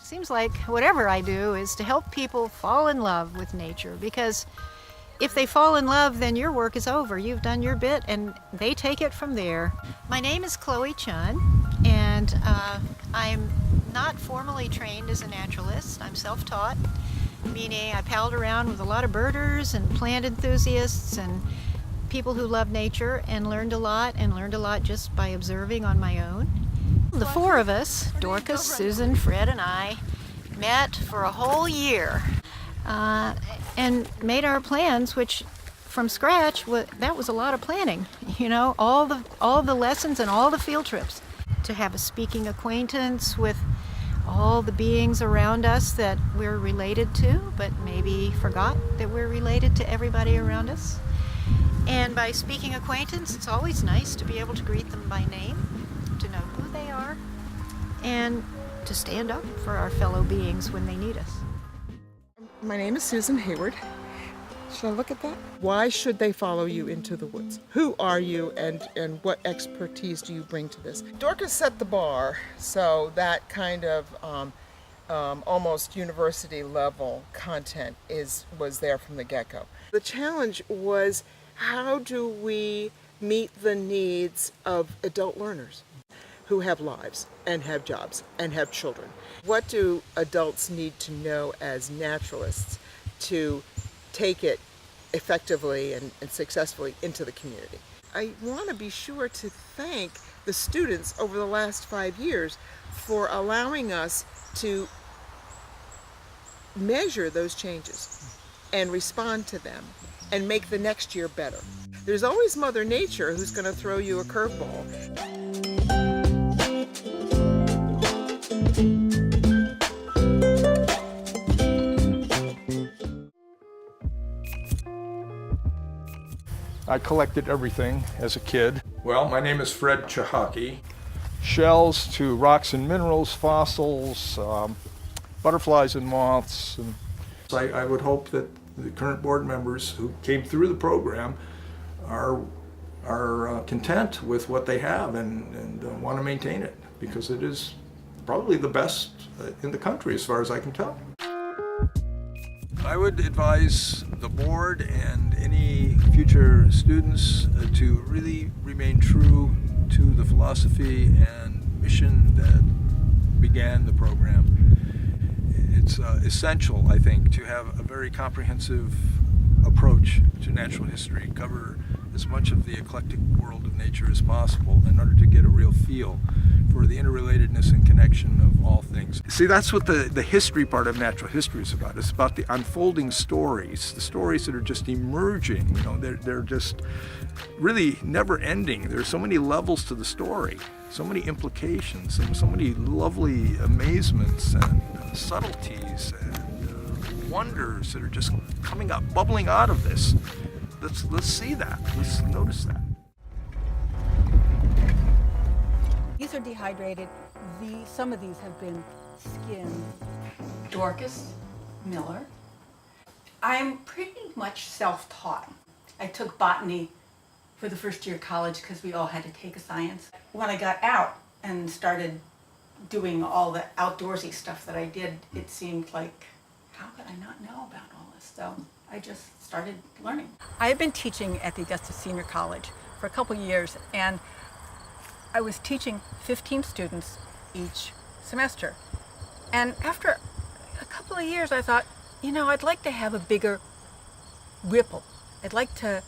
Seems like whatever I do is to help people fall in love with nature, because if they fall in love, then your work is over. You've done your bit and they take it from there. My name is Cloe Chunn, and I'm not formally trained as a naturalist. I'm self-taught, meaning I palled around with a lot of birders and plant enthusiasts and people who love nature and learned a lot just by observing on my own. The four of us, Dorcas, Susan, Fred, and I, met for a whole year and made our plans, which from scratch, that was a lot of planning. You know, all the lessons and all the field trips. To have a speaking acquaintance with all the beings around us that we're related to, but maybe forgot that we're related to everybody around us. And by speaking acquaintance, it's always nice to be able to greet them by name, to know who they are, and to stand up for our fellow beings when they need us. My name is Susan Hayward. Should I look at that? Why should they follow you into the woods? Who are you, and what expertise do you bring to this? Dorcas set the bar, so that kind of almost university level content was there from the get-go. The challenge was, how do we meet the needs of adult learners who have lives and have jobs and have children? What do adults need to know as naturalists to take it effectively and successfully into the community? I want to be sure to thank the students over the last 5 years for allowing us to measure those changes and respond to them and make the next year better. There's always Mother Nature who's going to throw you a curveball. I collected everything as a kid. Well, my name is Fred Cichocki. Shells to rocks and minerals, fossils, butterflies and moths. And I would hope that the current board members who came through the program are content with what they have and want to maintain it, because it is probably the best in the country as far as I can tell. I would advise the board and any future students to really remain true to the philosophy and mission that began the program. It's essential, I think, to have a very comprehensive approach to natural history, cover as much of the eclectic world of nature as possible in order to get a real feel for the interrelatedness and connection of all things. See, that's what the history part of natural history is about. It's about the unfolding stories, the stories that are just emerging. You know, they're just really never ending. There's so many levels to the story, so many implications, and so many lovely amazements and subtleties and wonders that are just coming up, bubbling out of this. Let's see that. Let's notice that. These are dehydrated. Some of these have been skinned. Dorcas Miller. I'm pretty much self-taught. I took botany for the first year of college because we all had to take a science. When I got out and started doing all the outdoorsy stuff that I did, it seemed like, how could I not know about all this? So I just started learning. I have been teaching at the Augusta Senior College for a couple years, and I was teaching 15 students each semester. And after a couple of years, I thought, you know, I'd like to have a bigger ripple. I'd like to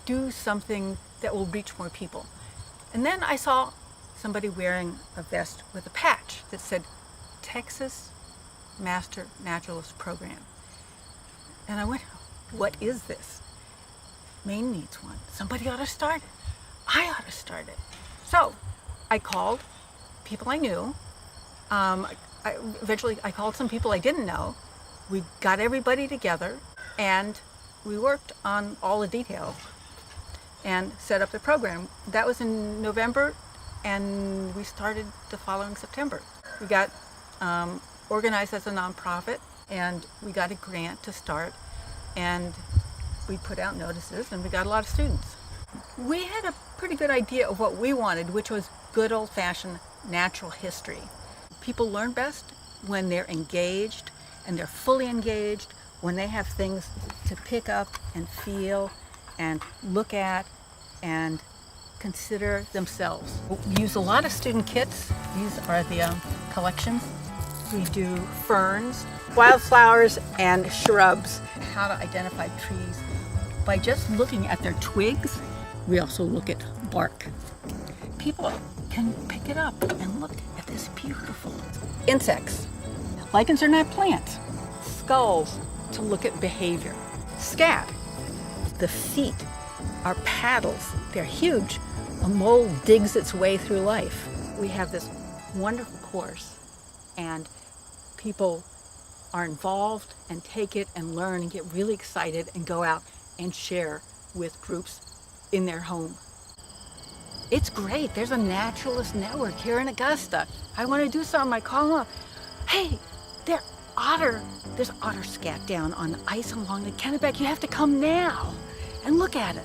do something that will reach more people. And then I saw somebody wearing a vest with a patch that said Texas Master Naturalist Program. And I went, what is this? Maine needs one. Somebody ought to start it. I ought to start it. So I called people I knew. Eventually I called some people I didn't know. We got everybody together and we worked on all the details and set up the program. That was in November, and we started the following September. We got organized as a nonprofit, and we got a grant to start, and we put out notices, and we got a lot of students. We had a pretty good idea of what we wanted, which was good old-fashioned natural history. People learn best when they're engaged, and they're fully engaged, when they have things to pick up and feel and look at and consider themselves. We use a lot of student kits. These are the collections. We do ferns, wildflowers, and shrubs. How to identify trees by just looking at their twigs. We also look at bark. People can pick it up and look at this beautiful insects. Lichens are not plants. Skulls to look at behavior. Scat, the feet are paddles. They're huge. A mole digs its way through life. We have this wonderful course, and people are involved and take it and learn and get really excited and go out and share with groups in their home. It's great. There's a naturalist network here in Augusta. I want to do something. I call them up. Hey, there's otter scat down on the ice along the Kennebec. You have to come now and look at it.